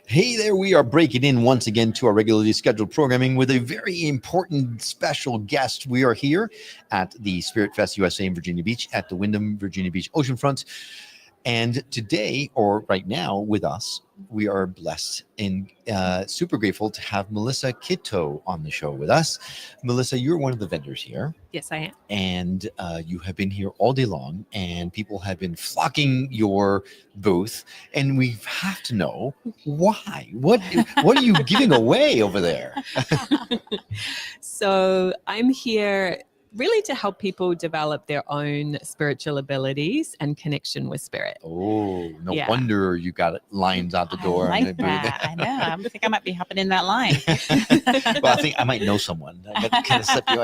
Hey there, we are breaking in once again to our regularly scheduled programming with a very important special guest. We are here at the SpiritFest USA in Virginia Beach at the Wyndham Virginia Beach Oceanfront. And today, or right now with us, we are blessed and super grateful to have Melissa Kitto on the show with us. Melissa, you're one of the vendors here. Yes, I am. And you have been here all day long, and people have been flocking your booth. And we have to know why. What are you giving away over there? So I'm here really to help people develop their own spiritual abilities and connection with spirit. Oh, no wonder you got lines out the door. I like that. I know. I think I might be hopping in that line. Well, I think I might know someone. I kind of slip you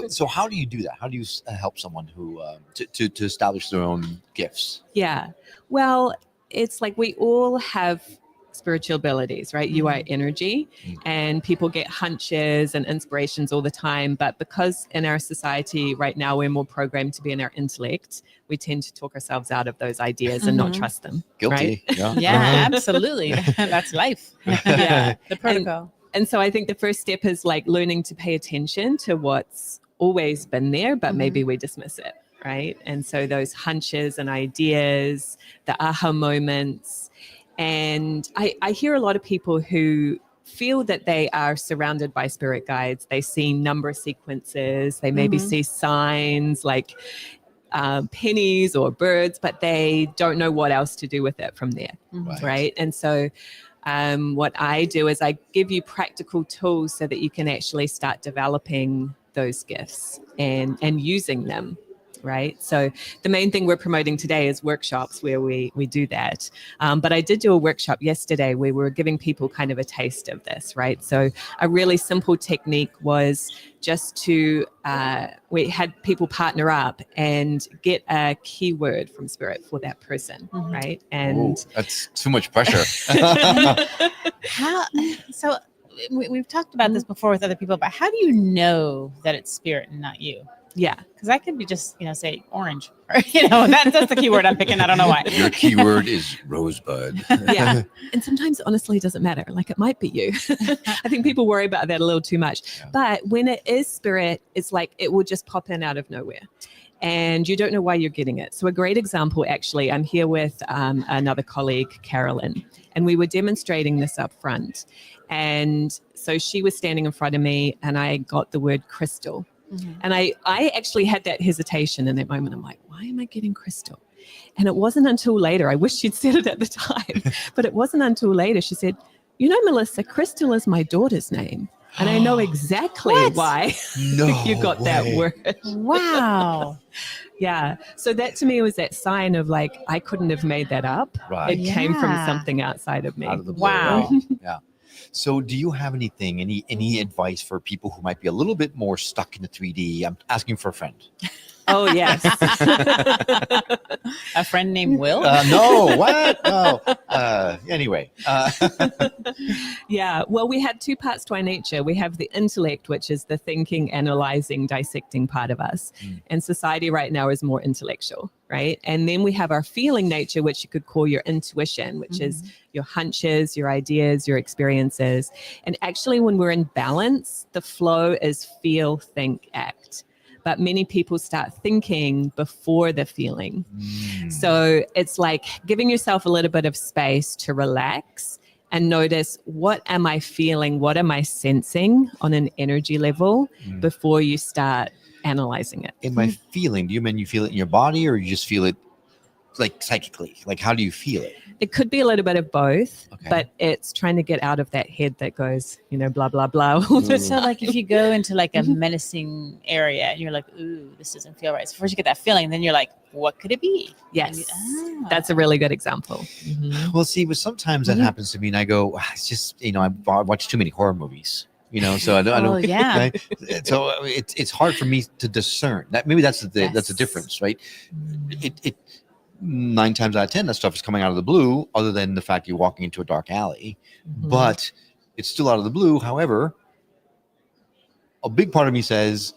in. So how do you do that? How do you help someone who to establish their own gifts? Yeah. Well, it's like we all have spiritual abilities, right? You are energy, and people get hunches and inspirations all the time. But because in our society right now, we're more programmed to be in our intellect, we tend to talk ourselves out of those ideas and not trust them. Guilty. Right? Yeah, absolutely. That's life. Yeah. The protocol. And so I think the first step is like learning to pay attention to what's always been there, but maybe we dismiss it, right? And so those hunches and ideas, the aha moments. And I hear a lot of people who feel that they are surrounded by spirit guides. They see number sequences. They maybe see signs like pennies or birds, but they don't know what else to do with it from there, right? And so what I do is I give you practical tools so that you can actually start developing those gifts and using them. Right. So the main thing we're promoting today is workshops where we do that. But I did do a workshop yesterday where we were giving people kind of a taste of this. Right. So a really simple technique was just to we had people partner up and get a keyword from spirit for that person. Right. And that's too much pressure. So we've talked about this before with other people, but how do you know that it's spirit and not you? Yeah, because I could be just, say orange, or, that's the keyword I'm picking. I don't know why. Your keyword is rosebud. Yeah. And sometimes honestly, it doesn't matter. Like it might be you. I think people worry about that a little too much. Yeah. But when it is spirit, it's like it will just pop in out of nowhere. And you don't know why you're getting it. So a great example, actually, I'm here with another colleague, Carolyn, and we were demonstrating this up front. And so she was standing in front of me and I got the word crystal. And I actually had that hesitation in that moment. I'm like, why am I getting crystal? And it wasn't until later, I wish she'd said it at the time, but it wasn't until later she said, Melissa, Crystal is my daughter's name. And I know exactly why you got that word. Wow. Yeah. So that to me was that sign of like, I couldn't have made that up. Right. It came from something outside of me. Out of the blue. Wow. Yeah. So do you have any advice for people who might be a little bit more stuck in the 3D? I'm asking for a friend. Oh, yes. A friend named Will? No, what? No. Anyway. Yeah. Well, we had two parts to our nature. We have the intellect, which is the thinking, analyzing, dissecting part of us. And society right now is more intellectual, right? And then we have our feeling nature, which you could call your intuition, which is your hunches, your ideas, your experiences. And actually, when we're in balance, the flow is feel, think, act. But many people start thinking before the feeling. So it's like giving yourself a little bit of space to relax and notice, what am I feeling? What am I sensing on an energy level before you start analyzing it? In my feeling, do you mean you feel it in your body, or you just feel it like psychically? Like, how do you feel it? It could be a little bit of both, but it's trying to get out of that head that goes, blah, blah, blah. So like if you go into like a menacing area and you're like, ooh, this doesn't feel right. So first you get that feeling, then you're like, what could it be? Yes. That's a really good example. Well, see, but sometimes that happens to me and I go, it's just, I watch too many horror movies. So I don't. Yeah. Right? So it's hard for me to discern that. Maybe that's the difference, right? It 9 times out of 10, that stuff is coming out of the blue, other than the fact you're walking into a dark alley, but it's still out of the blue. However, a big part of me says,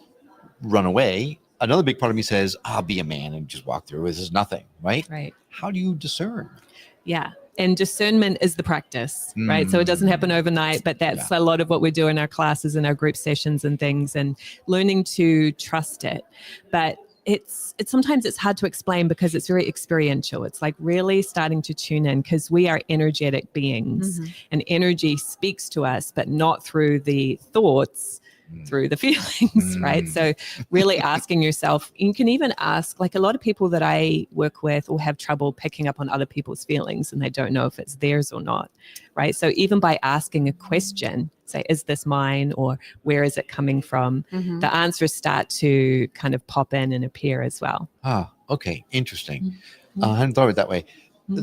run away. Another big part of me says, be a man and just walk through. This is nothing, right? Right. How do you discern? Yeah. And discernment is the practice, right? So it doesn't happen overnight, but that's a lot of what we do in our classes and our group sessions and things, and learning to trust it. But it's sometimes it's hard to explain because it's very experiential. It's like really starting to tune in, because we are energetic beings, and energy speaks to us, but not through the thoughts, through the feelings, right? So really asking yourself, you can even ask, like a lot of people that I work with will have trouble picking up on other people's feelings, and they don't know if it's theirs or not, right? So even by asking a question, say, is this mine, or where is it coming from? The answers start to kind of pop in and appear as well. Ah, okay. Interesting. I hadn't thought of it that way.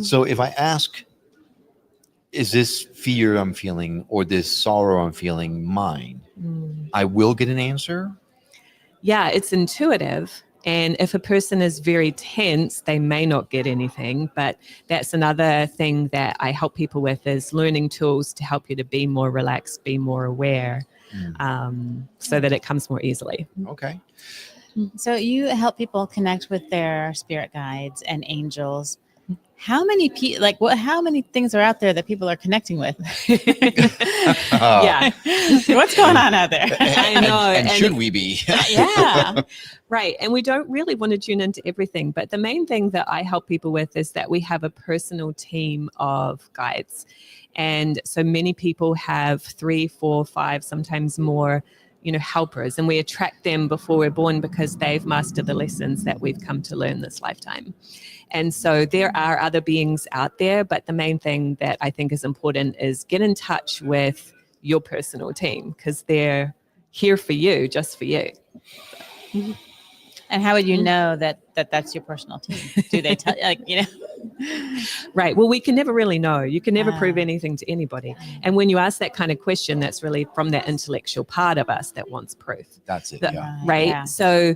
So if I ask, is this fear I'm feeling or this sorrow I'm feeling mine? I will get an answer? Yeah, it's intuitive. And if a person is very tense, they may not get anything. But that's another thing that I help people with, is learning tools to help you to be more relaxed, be more aware, so that it comes more easily. Okay. So you help people connect with their spirit guides and angels. How many how many things are out there that people are connecting with? Yeah. What's going on out there? I know. And should we be? Yeah. Right. And we don't really want to tune into everything. But the main thing that I help people with is that we have a personal team of guides. And so many people have 3, 4, 5, sometimes more, helpers. And we attract them before we're born because they've mastered the lessons that we've come to learn this lifetime. And so there are other beings out there, but the main thing that I think is important is get in touch with your personal team, because they're here for you, just for you. And how would you know that that's your personal team? Do they tell Right. Well, we can never really know. You can never prove anything to anybody. And when you ask that kind of question, that's really from that intellectual part of us that wants proof. That's it. Right. Yeah. So,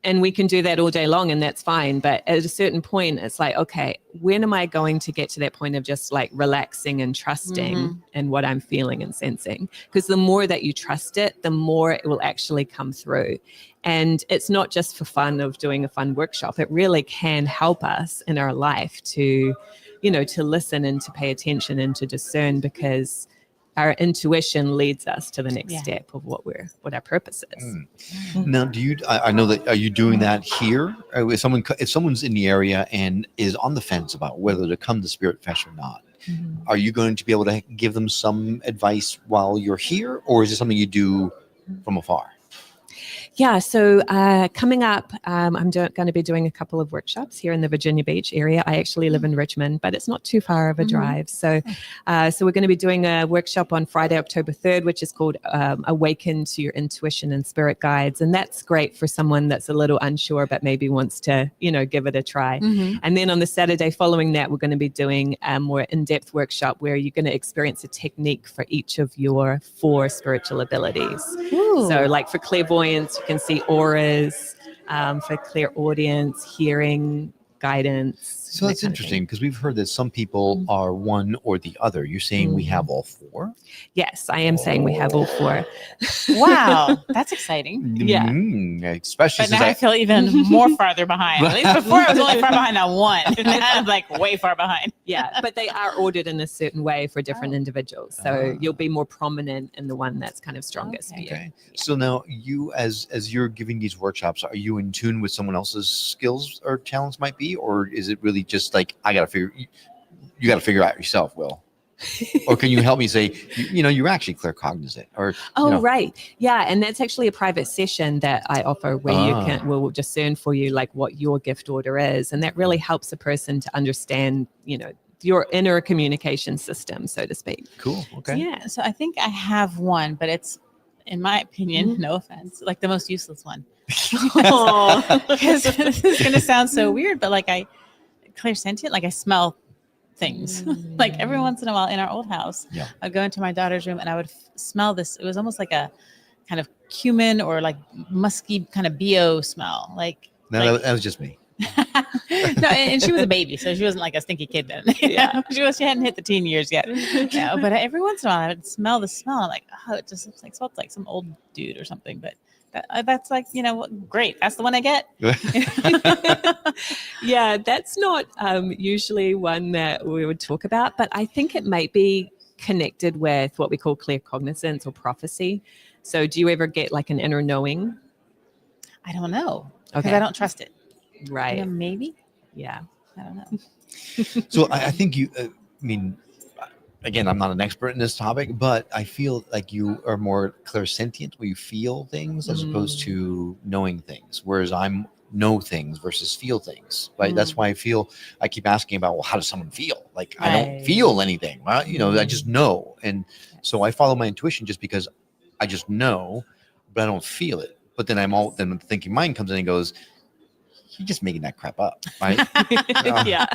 and we can do that all day long, and that's fine. But at a certain point, it's like, okay, when am I going to get to that point of just like relaxing and trusting in what I'm feeling and sensing? Because the more that you trust it, the more it will actually come through. And it's not just for fun of doing a fun workshop. It really can help us in our life to, to listen and to pay attention and to discern, because our intuition leads us to the next step of what our purpose is. Now, I know that, are you doing that here? Or if someone's in the area and is on the fence about whether to come to SpiritFest or not, are you going to be able to give them some advice while you're here, or is it something you do from afar? Yeah, so coming up, I'm going to be doing a couple of workshops here in the Virginia Beach area. I actually live in Richmond, but it's not too far of a drive. So we're going to be doing a workshop on Friday, October 3rd, which is called Awaken to Your Intuition and Spirit Guides. And that's great for someone that's a little unsure, but maybe wants to, give it a try. And then on the Saturday following that, we're going to be doing a more in-depth workshop where you're going to experience a technique for each of your 4 spiritual abilities. Ooh. So like for clairvoyance, you can see auras, for clairaudience, hearing, guidance. So that's interesting, because we've heard that some people are one or the other. You're saying we have all 4? Yes, I am saying we have all 4. Wow, that's exciting. Yeah. Especially But since now I feel even more farther behind. At least before I was only far behind on 1. Now I'm like way far behind. Yeah, but they are ordered in a certain way for different individuals. So you'll be more prominent in the one that's kind of strongest for you. Okay. So now you, as you're giving these workshops, are you in tune with someone else's skills or talents might be, or is it really just like, you got to figure out yourself, Will? Or can you help me say, you're actually claircognizant, or right, yeah, and that's actually a private session that I offer where we'll discern for you like what your gift order is, and that really helps a person to understand, your inner communication system, so to speak. Cool. Okay. So I think I have one, but it's, in my opinion, no offense, like the most useless one. Because this is going to sound so weird, but like clairsentient, like I smell things. Like every once in a while in our old house, I'd go into my daughter's room and I would smell this. It was almost like a kind of cumin or like musky kind of BO smell. No, that was just me. No, and she was a baby, so she wasn't like a stinky kid then. Yeah. She hadn't hit the teen years yet. Yeah, but every once in a while, I would smell the smell. I'm like, oh, it just looks like smells like some old dude or something. But that's like, great. That's the one I get. Yeah, that's not usually one that we would talk about, but I think it might be connected with what we call clear cognizance or prophecy. So do you ever get like an inner knowing? I don't know, because Okay. I don't trust it. Right. Maybe. Yeah. I don't know. So I think you, I mean, again, I'm not an expert in this topic, but I feel like you are more clairsentient, where you feel things as opposed to knowing things, whereas I'm know things versus feel things, right? That's why I keep asking about, well, how does someone feel? Like, I don't feel anything, right? I just know. And so I follow my intuition just because I just know, but I don't feel it. But then then the thinking mind comes in and goes, you're just making that crap up, right? Yeah.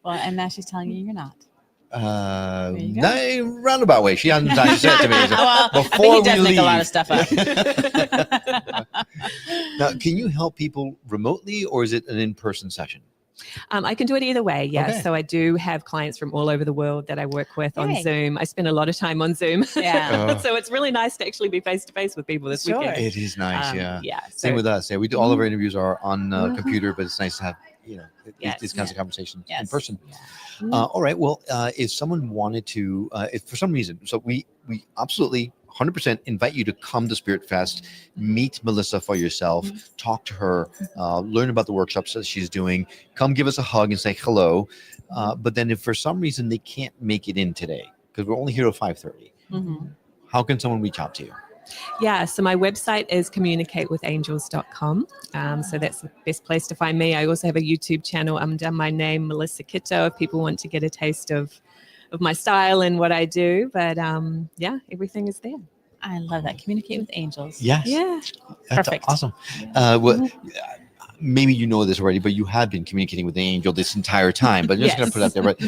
Well, and now she's telling you you're not. Roundabout way. She hasn't said it to me. Well, I think he does make a lot of stuff up. Now, can you help people remotely, or is it an in-person session? I can do it either way. Yeah. Okay. So I do have clients from all over the world that I work with on Yay. Zoom. I spend a lot of time on Zoom. Yeah. So it's really nice to actually be face to face with people this Sure. weekend. It is nice, yeah. Yeah. Same with us. Yeah, we do all of our interviews are on computer, but it's nice to have Yes. these kinds of conversations in Yes. person. Yeah. All right. Well, if someone wanted to, if for some reason, so we absolutely 100% invite you to come to Spirit Fest, meet Melissa for yourself, talk to her, learn about the workshops that she's doing, come give us a hug and say hello. But then if for some reason they can't make it in today, because we're only here till 5:30, how can someone reach out to you? Yeah, so my website is communicatewithangels.com. So that's the best place to find me. I also have a YouTube channel under my name, Melissa Kitto, if people want to get a taste of my style and what I do. But yeah, everything is there. I love that. Communicate with angels. Yes. Yeah. That's Perfect. awesome. Maybe you know this already, but you have been communicating with the angel this entire time. But I'm just going to put it out there, right?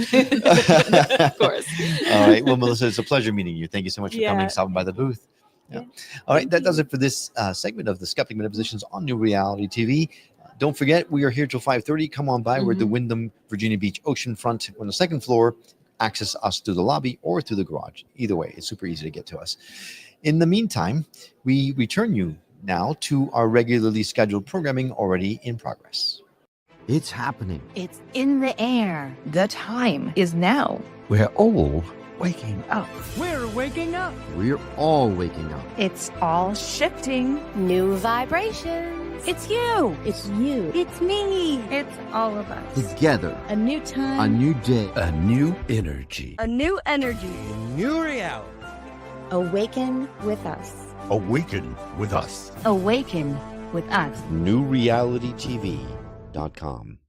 Of course. All right. Well, Melissa, it's a pleasure meeting you. Thank you so much for coming, stopping by the booth. Yeah. All right. That does it for this segment of the Skeptic Metaphysicians on New Reality TV. Don't forget, we are here till 5:30. Come on by. We're at the Wyndham Virginia Beach Oceanfront on the second floor. Access us through the lobby or through the garage. Either way, it's super easy to get to us. In the meantime, we return you now to our regularly scheduled programming already in progress. It's happening. It's in the air. The time is now. We're all waking up. We're waking up. We're all waking up. It's all shifting. New vibrations. It's you. It's you. It's me. It's all of us. Together. A new time. A new day. A new energy. A new energy. New reality. Awaken with us. Awaken with us. Awaken with us. NewRealityTV.com